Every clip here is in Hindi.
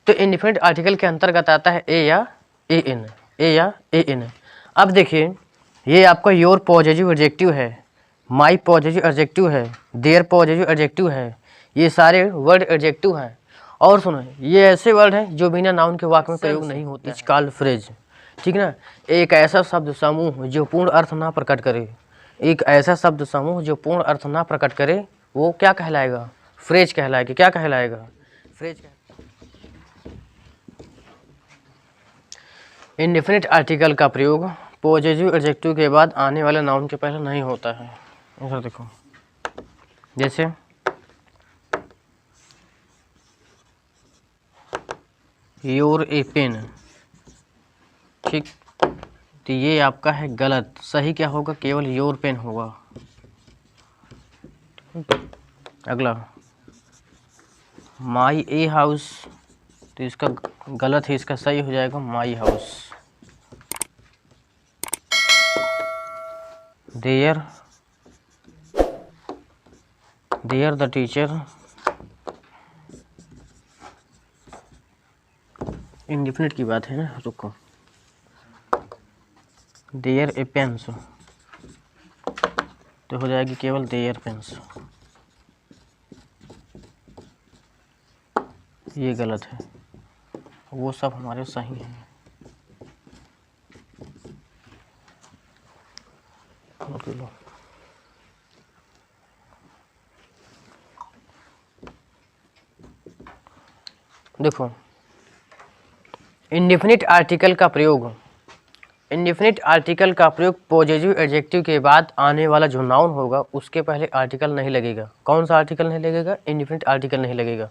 तो इंडिफिनिट आर्टिकल के अंतर्गत आता है ए या ए इन, ए या ए इन। अब देखिए ये आपका योर पॉजिटिव एडजेक्टिव है, माई पॉजिटिव एडजेक्टिव है, देयर पॉजिटिव एडजेक्टिव है, ये सारे वर्ड एडजेक्टिव हैं। और सुनो ये ऐसे वर्ड हैं जो बिना नाउन के वाक्य में प्रयोग नहीं होते। इट्स कॉल्ड फ्रेज, ठीक ना। एक ऐसा शब्द समूह जो पूर्ण अर्थ ना प्रकट करे, एक ऐसा शब्द समूह जो पूर्ण अर्थ ना प्रकट करे वो क्या कहलाएगा? फ्रेज कहलाएगा। क्या कहलाएगा? फ्रेज। इंडेफिनिट आर्टिकल का प्रयोग पॉजिटिव एडजेक्टिव के बाद आने वाले नाउन के पहले नहीं होता है। ऐसा देखो जैसे योर ए पेन, ठीक, तो ये आपका है गलत। सही क्या होगा? केवल योर पेन होगा। अगला माई ए हाउस, तो इसका गलत है, इसका सही हो जाएगा my house. There the teacher, indefinite की बात है ना, रुको। देयर ए पेन्स, तो हो जाएगी केवल देयर पेन्स, ये गलत है। वो सब हमारे सही हैं। देखो इंडेफिनिट आर्टिकल का प्रयोग, इंडेफिनिट आर्टिकल का प्रयोग पॉजिटिव एडजेक्टिव के बाद आने वाला जो नाउन होगा उसके पहले आर्टिकल नहीं लगेगा। कौन सा आर्टिकल नहीं लगेगा? इंडेफिनिट आर्टिकल नहीं लगेगा।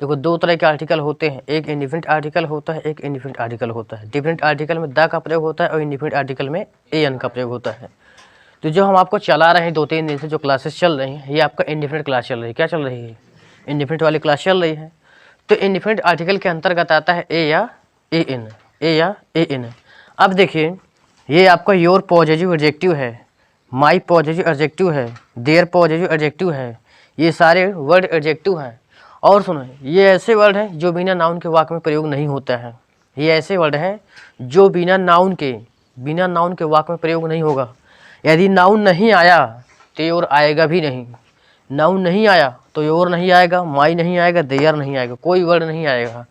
देखो दो तरह के आर्टिकल होते हैं, एक इंडेफिनिट आर्टिकल होता है, एक इंडेफिनिट आर्टिकल होता है। डिफिनिट आर्टिकल में द का प्रयोग होता है और इंडेफिनिट आर्टिकल में ए एन का प्रयोग होता है। तो जो हम आपको चला रहे हैं 2-3 दिन से जो क्लासेस चल रही हैं, ये आपका इंडेफिनिट क्लास चल रही है। क्या चल रही है? इंडेफिनिट वाली क्लास चल रही है। तो इंडेफिनिट आर्टिकल के अंतर्गत आता है ए या ए इन, ए या ए इन। अब देखिए ये आपका योर पॉजिटिव एडजेक्टिव है, माई पॉजिटिव एडजेक्टिव है, देयर पॉजिटिव एडजेक्टिव है, ये सारे वर्ड एडजेक्टिव हैं। और सुनो ये ऐसे वर्ड हैं जो बिना नाउन के वाक्य में प्रयोग नहीं होता है। ये ऐसे वर्ड हैं जो बिना नाउन के वाक्य में प्रयोग नहीं होगा। यदि नाउन नहीं आया तो योर आएगा भी नहीं, नाउन नहीं आया तो योर नहीं आएगा, माई नहीं आएगा, देयर नहीं आएगा, कोई वर्ड नहीं आएगा।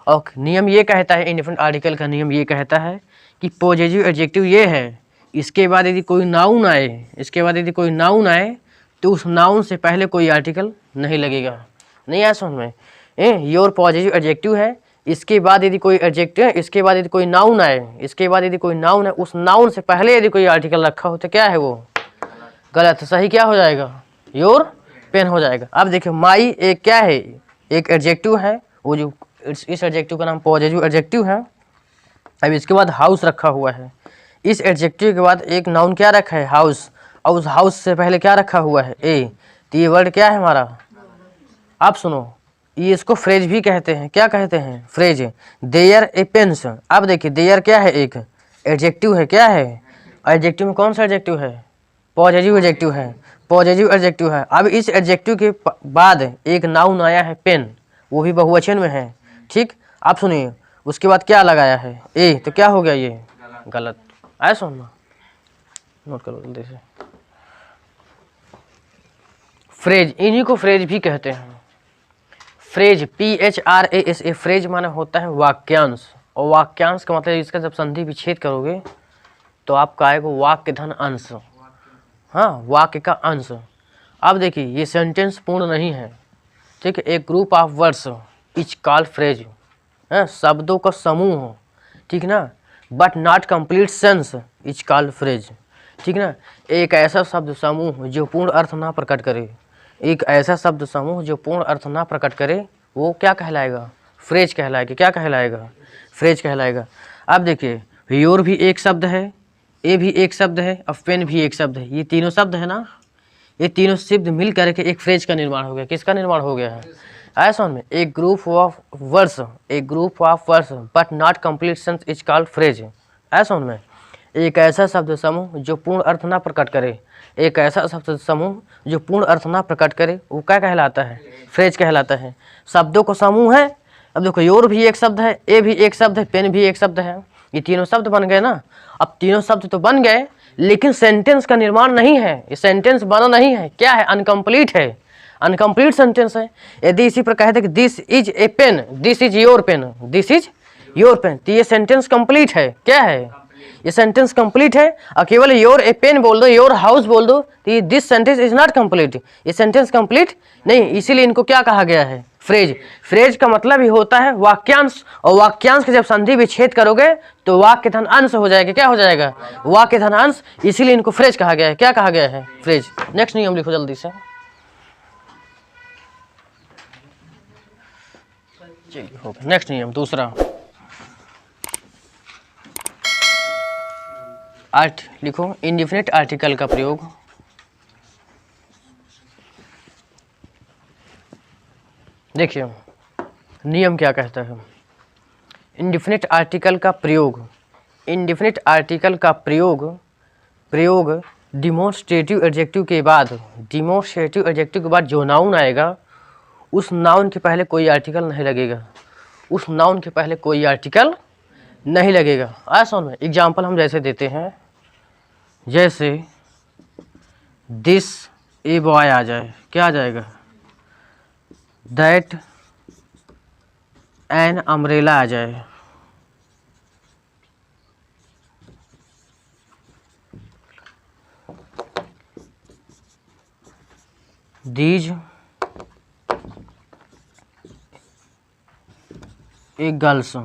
और नियम ये कहता है, इंडेफिनिट आर्टिकल का नियम ये कहता है कि पॉजिटिव एडजेक्टिव ये है, इसके बाद यदि कोई नाउन आए, तो उस नाउन से पहले कोई आर्टिकल नहीं लगेगा। नहीं आया समझ में? योर पॉजिटिव एडजेक्टिव है, इसके बाद यदि कोई एडजेक्टिव है, इसके बाद यदि कोई नाउन आए, उस नाउन से पहले यदि कोई आर्टिकल रखा हो तो क्या है वो? गलत। सही क्या हो जाएगा? योर पेन हो जाएगा। अब देखिए माई एक क्या है? एक एडजेक्टिव है, वो जो इस एडजेक्टिव का नाम पॉजिटिव एडजेक्टिव है। अब इसके बाद हाउस रखा हुआ है, इस एडजेक्टिव के बाद एक नाउन क्या रखा है? हाउस, और उस हाउस से पहले क्या रखा हुआ है? ए। तो ये वर्ड क्या है हमारा? आप सुनो, ये इसको फ्रेज भी कहते हैं। क्या कहते हैं? फ्रेज। There a pens. अब देखिए देयर क्या है? एक एडजेक्टिव है। क्या है? एडजेक्टिव में कौन सा एडजेक्टिव है? पॉजिटिव एडजेक्टिव है, पॉजिटिव एडजेक्टिव है। अब इस एडजेक्टिव के बाद एक नाउन आया है पेन, वो भी बहुवचन में है, ठीक। आप सुनिए उसके बाद क्या लगाया है? ए। तो क्या हो गया? ये गलत। आया सुनना, नोट करो जल्दी से। फ्रेज, इन्हीं को फ्रेज भी कहते हैं। फ्रेज PHRAS, फ्रेज माने होता है वाक्यांश, और वाक्यांश का मतलब इसका जब संधि विच्छेद करोगे तो आपका आएगा वाक्य धन अंश। हाँ, वाक्य का अंश। अब देखिए ये सेंटेंस पूर्ण नहीं है, ठीक है। एक group of words is called phrase, शब्दों का समूह, ठीक ना। But not complete sense is called phrase, ठीक ना। एक ऐसा शब्द समूह जो पूर्ण अर्थ ना प्रकट करे, एक ऐसा शब्द समूह जो पूर्ण अर्थ ना प्रकट करे वो क्या कहलाएगा? फ्रेज कहलाएगा। क्या कहलाएगा? फ्रेज कहलाएगा। अब देखिए योर भी एक शब्द है, ए भी एक शब्द है, और पेन भी एक शब्द है। ये तीनों शब्द है ना, ये तीनों शब्द मिल करके एक फ्रेज का निर्माण हो गया। किसका निर्माण हो गया है? ऐसा में एक group of words but not complete sense is called phrase. ऐसा में एक ऐसा शब्द समूह जो पूर्ण अर्थ ना प्रकट करे, एक ऐसा शब्द समूह जो पूर्ण अर्थ ना प्रकट करे वो क्या कहलाता है? फ्रेज कहलाता है। शब्दों का समूह है अब देखो योर भी एक शब्द है, ए भी एक शब्द है, पेन भी एक शब्द है, ये तीनों शब्द बन गए ना। अब तीनों शब्द तो बन गए लेकिन सेंटेंस का निर्माण नहीं है, ये सेंटेंस बना नहीं है, क्या है, अनकम्प्लीट है, अनकम्प्लीट सेंटेंस है। यदि इसी पर कहते कि this is a pen, this is your pen, this is your pen, तो ये सेंटेंस कंप्लीट है, क्या है, ये सेंटेंस कंप्लीट है। और केवल योर ए पेन बोल दो, योर हाउस बोल दो, तो ये this sentence is not complete, ये सेंटेंस कंप्लीट नहीं। इसीलिए इनको क्या कहा गया है, फ्रेज। फ्रेज का मतलब ही होता है वाक्यांश, और वाक्यांश के जब संधि विच्छेद करोगे तो वाक्य धन अंश हो जाएगा, क्या हो जाएगा, वाक्य धन अंश, इसीलिए इनको फ्रेज कहा गया है। क्या कहा गया है, फ्रेज। नेक्स्ट नियम लिखो जल्दी से। चलिए हो गया। नेक्स्ट नियम दूसरा, लिखो इंडिफिनिट आर्टिकल का प्रयोग। देखिए नियम क्या कहता है, इंडिफिनिट आर्टिकल का प्रयोग, इंडिफिनिट आर्टिकल का प्रयोग डिमोन्स्ट्रेटिव एडजेक्टिव के बाद, डिमोन्स्ट्रेटिव एडजेक्टिव के बाद जो नाउन आएगा उस नाउन के पहले कोई आर्टिकल नहीं लगेगा, उस नाउन के पहले कोई आर्टिकल नहीं लगेगा। ऐसा में एग्जाम्पल हम जैसे देते हैं, जैसे दिस ए बॉय आ जाए, क्या आ जाएगा, दैट एन अम्ब्रेला आ जाए, दीज ए गर्ल्स।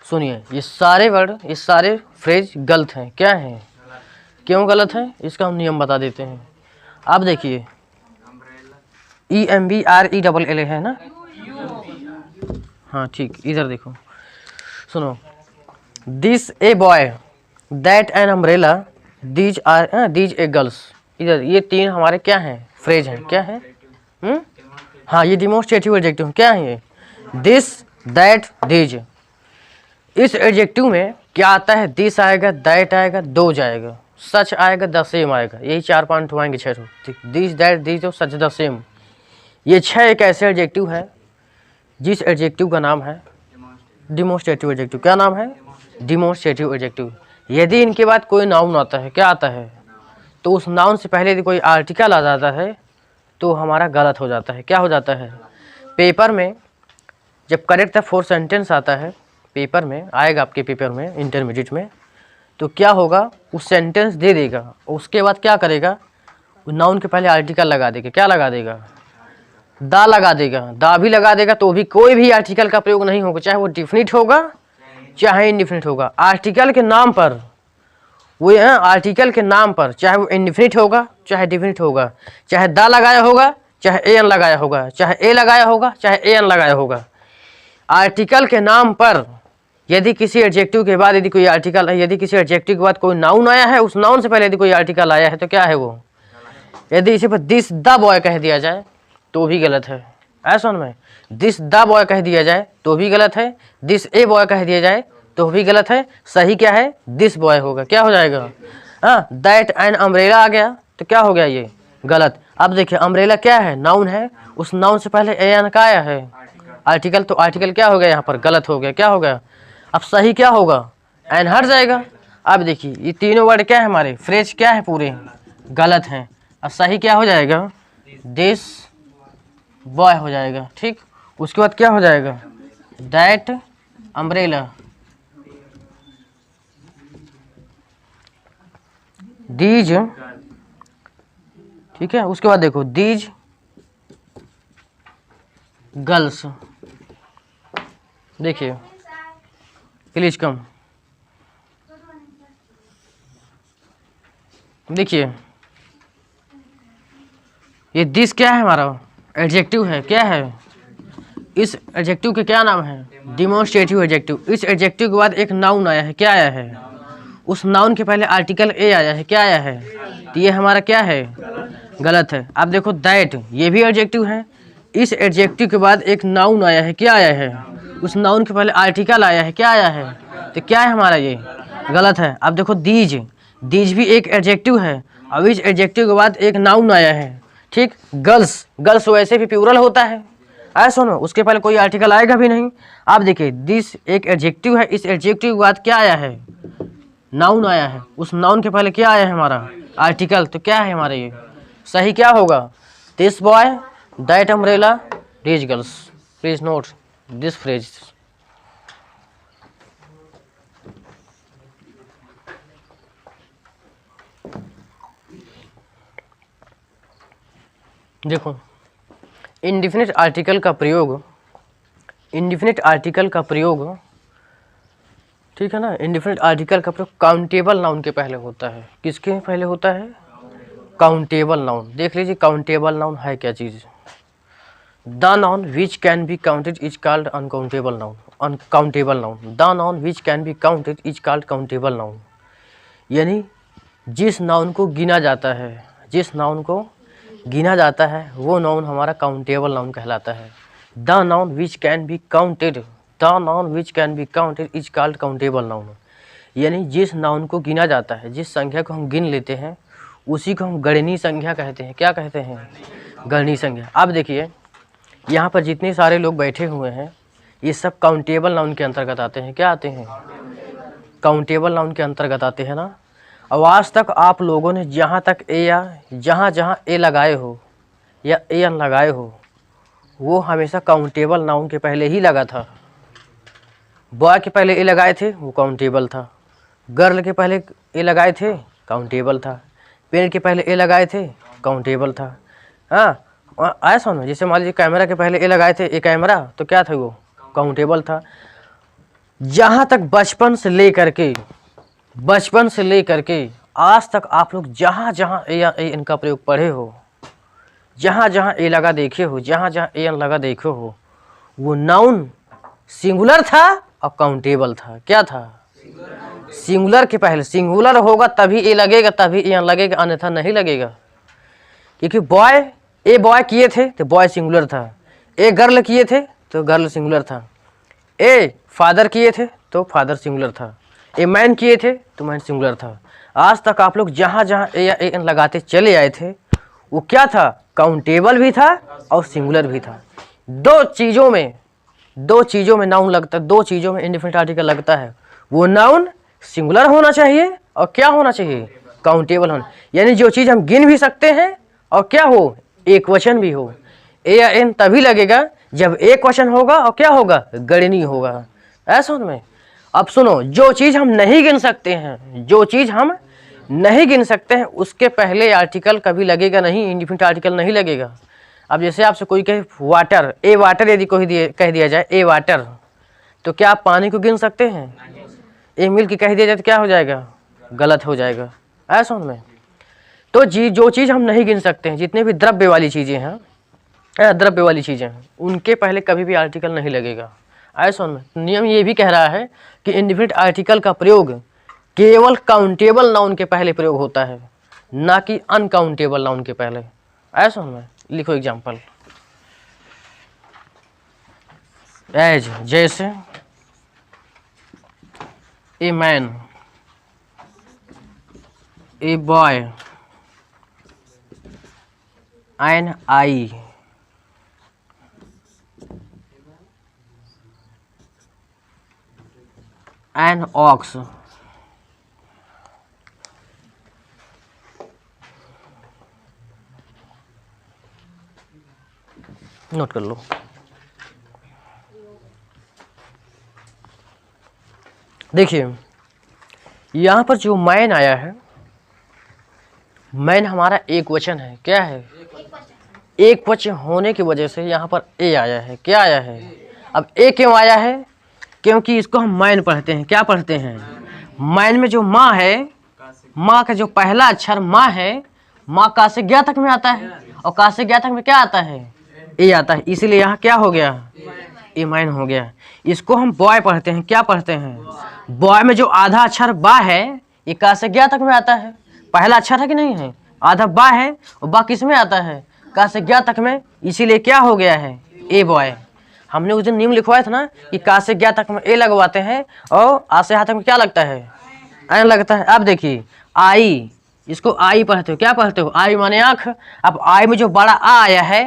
सुनिए ये सारे वर्ड, ये सारे फ्रेज गलत हैं, क्या हैं, क्यों गलत हैं, इसका हम नियम बता देते हैं। आप देखिए EMBRELL है ना, हाँ ठीक, इधर देखो, सुनो, this a boy, that an umbrella, these A girls, इधर ये तीन हमारे क्या हैं, फ्रेज हैं, क्या है, हाँ ये डिमोन्स्ट्रेटिव एडजेक्टिव क्या है, ये दिस दैट दीज। इस एडजेक्टिव में क्या आता है, दिस आएगा, दैट आएगा, दोज आएगा, सच आएगा, द सेम आएगा, यही 4 पॉइंट आएंगे, 6 this that these, such, the same. ये 6 एक ऐसे एडजेक्टिव है जिस एडजेक्टिव का नाम है डिमोन्स्ट्रेटिव एडजेक्टिव। क्या नाम है, डिमोन्स्ट्रेटिव एडजेक्टिव। यदि इनके बाद कोई नाउन आता है, क्या आता है, तो उस नाउन से पहले यदि कोई आर्टिकल आ जाता है तो हमारा गलत हो जाता है, क्या हो जाता है। पेपर में जब करेक्ट फॉर सेंटेंस आता है, पेपर में आएगा आपके पेपर में इंटरमीडिएट में, तो क्या होगा, उस सेंटेंस दे देगा, उसके बाद क्या करेगा, उस नाउन के पहले आर्टिकल लगा देगा, क्या लगा देगा, दा लगा देगा, दा भी लगा देगा, तो भी कोई भी आर्टिकल का प्रयोग नहीं होगा, चाहे वो डिफिनिट होगा चाहे इनडिफिनिट होगा। आर्टिकल के नाम पर, वो आर्टिकल के नाम पर, चाहे वो इनडिफिनिट होगा चाहे डिफिनिट होगा, चाहे दा लगाया होगा चाहे एन लगाया होगा, चाहे ए लगाया होगा चाहे एन लगाया होगा, आर्टिकल के नाम पर यदि किसी एडजेक्टिव के बाद यदि कोई आर्टिकल, यदि किसी एडजेक्टिव के बाद कोई नाउन आया है, उस नाउन से पहले यदि कोई आर्टिकल आया है तो क्या है वो, यदि इसी पर दिस द बॉय कह दिया जाए तो भी गलत है। ऐसा में दिस द बॉय कह दिया जाए तो भी गलत है, दिस ए बॉय कह दिया जाए तो भी गलत है। सही क्या है, दिस बॉय होगा, क्या हो जाएगा, हाँ दैट एंड अम्ब्रेला आ गया तो क्या हो गया, ये गलत। अब देखिए अम्ब्रेला क्या है, नाउन है, उस नाउन से पहले ए एन का आया है आर्टिकल, तो आर्टिकल क्या हो गया, यहाँ पर गलत हो गया, क्या हो गया। अब सही क्या होगा, एन हट जाएगा। अब देखिए ये तीनों वर्ड क्या है हमारे, फ्रेज क्या है, पूरे गलत हैं। अब सही क्या हो जाएगा, दिस बॉय हो जाएगा, ठीक। उसके बाद क्या हो जाएगा, दैट अम्ब्रेला, दीज, ठीक है। उसके बाद देखो दीज गर्ल्स, देखिए प्लीज कम, देखिए ये दिस क्या है, हमारा एडजेक्टिव है, क्या है, इस एडजेक्टिव के क्या नाम है, डिमोन्स्ट्रेटिव एडजेक्टिव। इस एडजेक्टिव के बाद एक नाउन आया है, क्या आया है, उस नाउन के पहले आर्टिकल ए आया है, क्या आया है, तो ये हमारा क्या है, गलत है। अब देखो दैट, ये भी एडजेक्टिव है, इस एडजेक्टिव के बाद एक नाउन आया है, क्या आया है, उस नाउन के पहले आर्टिकल आया है, क्या आया है, तो क्या है हमारा, ये गलत है। अब देखो दीज, दीज भी एक एडजेक्टिव है, अब इस एडजेक्टिव के बाद एक नाउन आया है, ठीक। गर्ल्स, गर्ल्स वैसे भी प्लूरल होता है, ऐसा सुनो, उसके पहले कोई आर्टिकल आएगा भी नहीं। आप देखिए दिस एक एडजेक्टिव है, इस एडजेक्टिव के बाद क्या आया है, नाउन आया है, उस नाउन के पहले क्या आया है हमारा आर्टिकल, तो क्या है हमारा ये सही क्या होगा, this boy that umbrella these girls. Please note this phrase. देखो इंडिफिनिट आर्टिकल का प्रयोग, इंडिफिनिट आर्टिकल का प्रयोग, ठीक है ना, इंडिफिनिट आर्टिकल का प्रयोग काउंटेबल नाउन के पहले होता है। किसके पहले होता है, काउंटेबल नाउन। देख लीजिए काउंटेबल नाउन है क्या चीज़, the noun which can be counted is called uncountable noun, uncountable noun. The noun which can be counted is called countable noun, यानी जिस नाउन को गिना जाता है, जिस नाउन को गिना जाता है वो नाउन हमारा काउंटेबल नाउन कहलाता है। The noun which can be counted, the noun which can be counted is called countable noun, यानी जिस नाउन को गिना जाता है, जिस संख्या को हम गिन लेते हैं उसी को हम गणनीय संख्या कहते हैं। क्या कहते हैं, गणनीय संख्या। अब देखिए यहाँ पर जितने सारे लोग बैठे हुए हैं ये सब काउंटेबल नाउन के अंतर्गत आते हैं। क्या आते हैं, काउंटेबल नाउन के अंतर्गत आते हैं ना। अब आज तक आप लोगों ने जहाँ तक ए या जहाँ जहाँ ए लगाए हो या ए एन लगाए हो वो हमेशा काउंटेबल नाउन के पहले ही लगा था। बॉय के पहले ए लगाए थे वो काउंटेबल था, गर्ल के पहले ए लगाए थे काउंटेबल था, पेन के पहले ए लगाए थे काउंटेबल था। हाँ आया समझ में, जैसे मान लीजिए कैमरा के पहले ए लगाए थे, ए कैमरा, तो क्या था वो काउंटेबल था। जहाँ तक बचपन से लेकर के आज तक आप लोग जहाँ जहाँ ए या ए इनका प्रयोग पढ़े हो, जहाँ जहाँ ए लगा देखे हो, जहाँ जहाँ ए एन लगा देखे हो, वो नाउन सिंगुलर था और काउंटेबल था। क्या था, सिंगुलर के पहले, सिंगुलर होगा तभी ए लगेगा, तभी ए एन लगेगा, अन्यथा नहीं लगेगा। क्योंकि बॉय ए बॉय किए थे तो बॉय सिंगुलर था, ए गर्ल किए थे तो गर्ल सिंगुलर था, ए फादर किए थे तो फादर सिंगुलर था, ए मैन किए थे तो मैन सिंगुलर था। आज तक आप लोग जहाँ जहाँ ए या ए एन लगाते चले आए थे वो क्या था, काउंटेबल भी था और सिंगुलर भी था। दो चीज़ों में नाउन लगता है, दो चीज़ों में इंडिफिनिट आर्टिकल लगता है। वो नाउन सिंगुलर होना चाहिए और क्या होना चाहिए, काउंटेबल होना, यानी जो चीज़ हम गिन भी सकते हैं और क्या हो, एक वचन भी हो। ए या एन तभी लगेगा जब एक वचन होगा और क्या होगा, गणनीय होगा। ऐसा में अब सुनो, जो चीज़ हम नहीं गिन सकते हैं, जो चीज़ हम नहीं गिन सकते हैं उसके पहले आर्टिकल कभी लगेगा नहीं, इंडिफिनिट आर्टिकल नहीं लगेगा। अब जैसे आपसे कोई कहे वाटर, ए वाटर यदि कोई कह दिया जाए ए वाटर, तो क्या आप पानी को गिन सकते हैं, ए मिल्क कह दिया जाए तो क्या हो जाएगा, गलत हो जाएगा। ऐसा में तो जो चीज़ हम नहीं गिन सकते हैं, जितने भी द्रव्य वाली चीज़ें हैं, द्रव्य वाली चीज़ें हैं, उनके पहले कभी भी आर्टिकल नहीं लगेगा। ऐसा में नियम ये भी कह रहा है कि इंडिफिनिट आर्टिकल का प्रयोग केवल काउंटेबल नाउन के पहले प्रयोग होता है, ना कि अनकाउंटेबल नाउन के पहले। ऐसा में लिखो एग्जाम्पल, एज जैसे a man, a boy, an eye, an ox, note कर लो। देखिए यहाँ पर जो मैन आया है, मैन हमारा एक वचन है। क्या है, एक वचन होने की वजह से यहाँ पर ए आया है। क्या आया है, अब ए क्यों आया है, क्योंकि इसको हम मैन पढ़ते हैं। क्या पढ़ते हैं, मैन में जो माँ है, माँ का जो पहला अक्षर माँ है, माँ का से ज्ञा तक में आता है और का से ज्ञा तक में क्या आता है, ए आता है, इसीलिए यहाँ क्या हो गया, ए मैन हो गया। इसको हम बॉय पढ़ते हैं। क्या पढ़ते हैं, बॉय में जो आधा अक्षर बा है ये का से ज्ञा तक में आता है, पहला अक्षर है कि नहीं है, आधा बा है और बा किस में आता है, का से ज्ञा तक में, इसीलिए क्या हो गया है, ए बॉय। हमने उस दिन नियम लिखवाया था ना कि का से ज्ञा तक में ए लगवाते हैं और आ से हा तक में क्या लगता है, एन लगता है। अब देखिए आई, इसको आई पढ़ते हो। क्या पढ़ते हो, आई माने आँख। अब आई में जो बड़ा आ आया है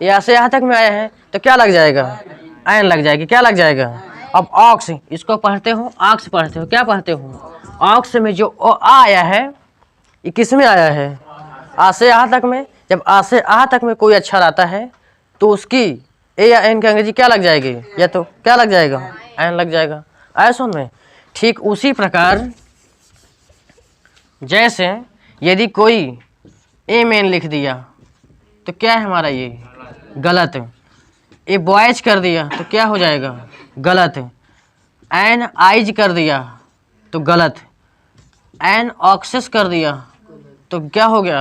ये आ से यहाँ तक में आया है, तो क्या लग जाएगा, एन लग जाएगी, क्या लग जाएगा। अब ऑक्स, इसको पढ़ते हो, ऑक्स पढ़ते हो, क्या पढ़ते हो, ऑक्स में जो आ आया है ये किस में आया है, आ से आ तक में। जब आ से आ तक में कोई अक्षर आता है तो उसकी ए या एन की अंग्रेजी क्या लग जाएगी, या तो क्या लग जाएगा, एन लग जाएगा। आया समझ में। ठीक उसी प्रकार जैसे यदि कोई ए मेन लिख दिया तो क्या है हमारा ये गलत, ए बॉयज कर दिया तो क्या हो जाएगा गलत, एन आइज कर दिया तो गलत, एन ऑक्सेस कर दिया तो क्या हो गया,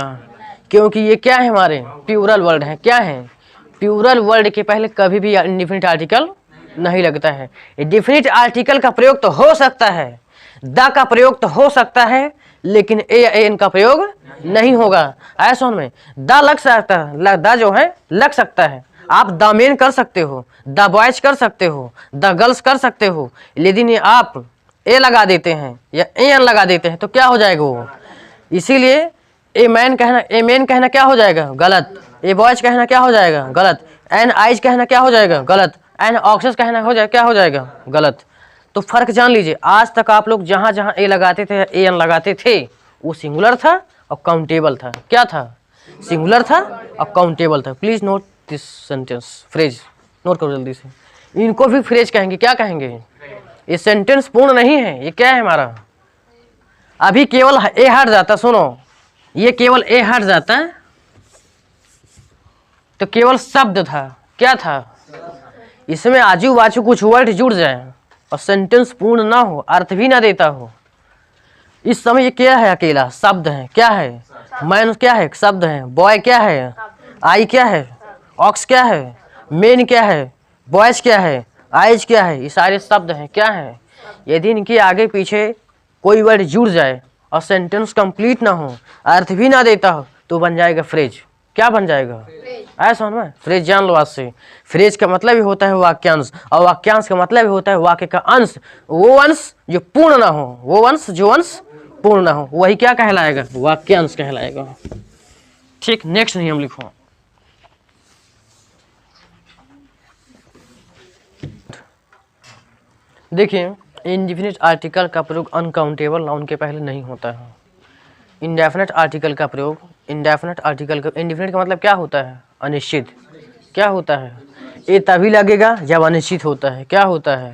क्योंकि ये क्या है हमारे प्लूरल वर्ड है। क्या है, प्लूरल वर्ड के पहले कभी भी इंडेफिनिट आर्टिकल नहीं लगता है। डेफिनिट आर्टिकल का प्रयोग तो हो सकता है, द का प्रयोग तो हो सकता है, लेकिन ए या एन का प्रयोग नहीं होगा। ऐसा में द लग सकता है, द जो है लग सकता है। आप द मेन कर सकते हो, द बॉयज कर सकते हो, द गर्ल्स कर सकते हो, लेकिन आप ए लगा देते हैं या एन लगा देते हैं तो क्या हो जाएगा वो। इसीलिए ए मैन कहना क्या हो जाएगा गलत, ए बॉयज कहना क्या हो जाएगा गलत, एन आइज कहना क्या हो जाएगा गलत, एन ऑक्सेस कहना हो जाएगा क्या हो जाएगा गलत। तो फर्क जान लीजिए, आज तक आप लोग जहाँ जहाँ ए लगाते थे ए एन लगाते थे वो सिंगुलर था और काउंटेबल था। क्या था, सिंगुलर था और काउंटेबल था। Please note this sentence, phrase note करो जल्दी से। इनको भी फ्रेज कहेंगे, क्या कहेंगे, ये सेंटेंस पूर्ण नहीं है, ये क्या है हमारा, अभी केवल ए हट जाता, सुनो ये केवल ए हट जाता तो केवल शब्द था, क्या था, इसमें आजू बाजू कुछ वर्ड जुड़ जाए और सेंटेंस पूर्ण ना हो, अर्थ भी ना देता हो। इस समय ये क्या है, अकेला शब्द है। क्या है, मैन क्या है, शब्द है, बॉय क्या है, आई क्या है, ऑक्स क्या है, मेन क्या है, बॉयज क्या है, आइज क्या है, ये सारे शब्द हैं। क्या है, यदि इनके आगे पीछे कोई वर्ड जुड़ जाए और सेंटेंस कंप्लीट ना हो, अर्थ भी ना देता हो, तो बन जाएगा फ्रेज। क्या बन जाएगा, ऐसा ना फ्रेज जान लो आज से। फ्रेज का मतलब ही होता है वाक्यांश, और वाक्यांश का मतलब ही होता है वाक्य का अंश, वो अंश जो पूर्ण ना हो, वो अंश जो अंश पूर्ण ना हो, वही क्या कहलाएगा, वाक्यांश कहलाएगा। ठीक, नेक्स्ट नियम लिखो। देखिए, इंडेफिनिट आर्टिकल का प्रयोग अनकाउंटेबल नाउन के पहले नहीं होता है। इंडेफिनिट आर्टिकल का प्रयोग, इंडेफिनिट आर्टिकल का, इंडेफिनिट का मतलब क्या होता है, अनिश्चित। क्या होता है, ये तभी लगेगा जब अनिश्चित होता है। क्या होता है,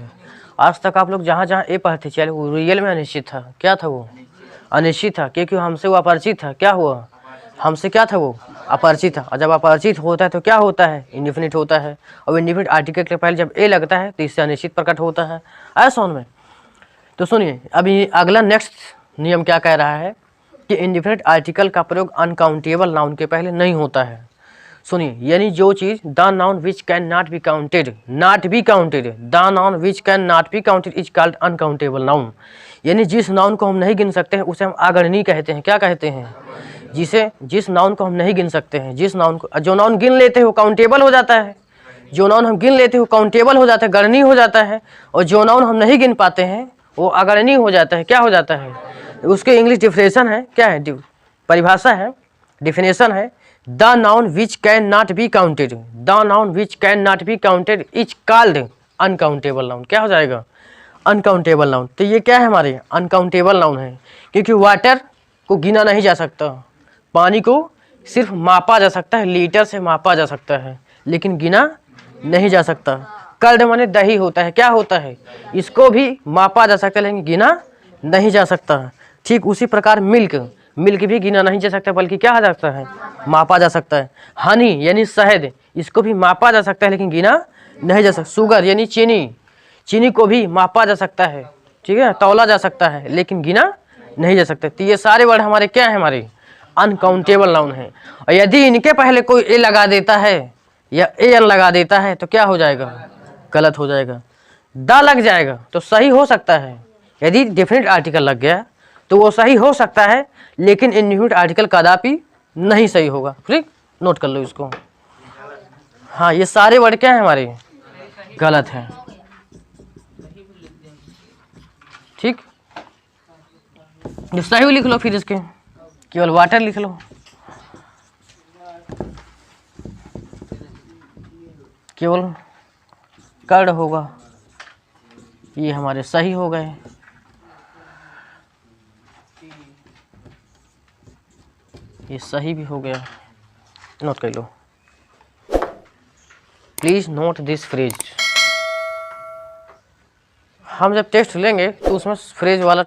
आज तक आप लोग जहाँ जहाँ ए पढ़ते चले वो रियल में अनिश्चित था। क्या था वो, अनिश्चित था, क्योंकि हमसे वो अपरिचित था। क्या हुआ, हमसे क्या था वो अपरिचित था, और जब अपरिचित होता है तो क्या होता है, इंडेफिनिट होता है। और इंडेफिनिट आर्टिकल के पहले जब ए लगता है तो इससे अनिश्चित प्रकट होता है। ऐसा में तो सुनिए, अभी अगला नेक्स्ट नियम क्या कह रहा है कि इंडेफिनिट आर्टिकल का प्रयोग अनकाउंटेबल नाउन के पहले नहीं होता है। सुनिए, यानी जो चीज़ the noun which can not be counted, not be counted, the noun which can not be counted is called uncountable noun. यानी जिस नाउन को हम नहीं गिन सकते हैं उसे हम अगणनीय कहते हैं। क्या कहते हैं, जिस नाउन को हम नहीं गिन सकते हैं, जिस नाउन को, जो नाउन गिन लेते हैं वो काउंटेबल हो जाता है, जो नाउन हम गिन लेते हैं वो काउंटेबल हो जाता है, गणनीय हो जाता है, और जो नाउन हम नहीं गिन पाते हैं वो अगणनीय हो जाता है। क्या हो जाता है, उसके इंग्लिश डिफिनेशन है, क्या है, परिभाषा है, डिफिनेशन है, the noun which can not be counted, the noun which can not be counted is called uncountable noun. क्या हो जाएगा, अनकाउंटेबल नाउन। तो ये क्या है, हमारे अनकाउंटेबल नाउन है, क्योंकि वाटर को गिना नहीं जा सकता, पानी को सिर्फ मापा जा सकता है, लीटर से मापा जा सकता है, लेकिन गिना नहीं जा सकता। कर्ड माने दही होता है, क्या होता है, इसको भी मापा जा सकता है लेकिन गिना नहीं जा सकता। ठीक उसी प्रकार मिल्क भी गिना नहीं जा सकता, बल्कि क्या हो सकता है, मापा जा सकता है। हनी यानी शहद, इसको भी मापा जा सकता है लेकिन गिना नहीं जा सकता। शुगर यानी चीनी को भी मापा जा सकता है, ठीक है, तौला जा सकता है, लेकिन गिना नहीं जा सकता। तो ये सारे वर्ड हमारे क्या है, हमारे अनकाउंटेबल नाउन है। और यदि इनके पहले कोई ए लगा देता है या ए एन लगा देता है तो क्या हो जाएगा, गलत हो जाएगा। द लग जाएगा तो सही हो सकता है, यदि डेफिनेट आर्टिकल लग गया तो वो सही हो सकता है, लेकिन इंडेफिनिट आर्टिकल कदापि नहीं सही होगा। ठीक, नोट कर लो इसको। हाँ, ये सारे वर्ड क्या है हमारे, गलत हैं। ठीक, सही लिख लो, फिर इसके केवल वाटर लिख लो। केवल कर्ण होगा। ये हमारे सही हो गए। ये सही भी हो गया, नोट कर लो। Please note this phrase. हम जब टेस्ट लेंगे तो उसमें फ्रेज वाला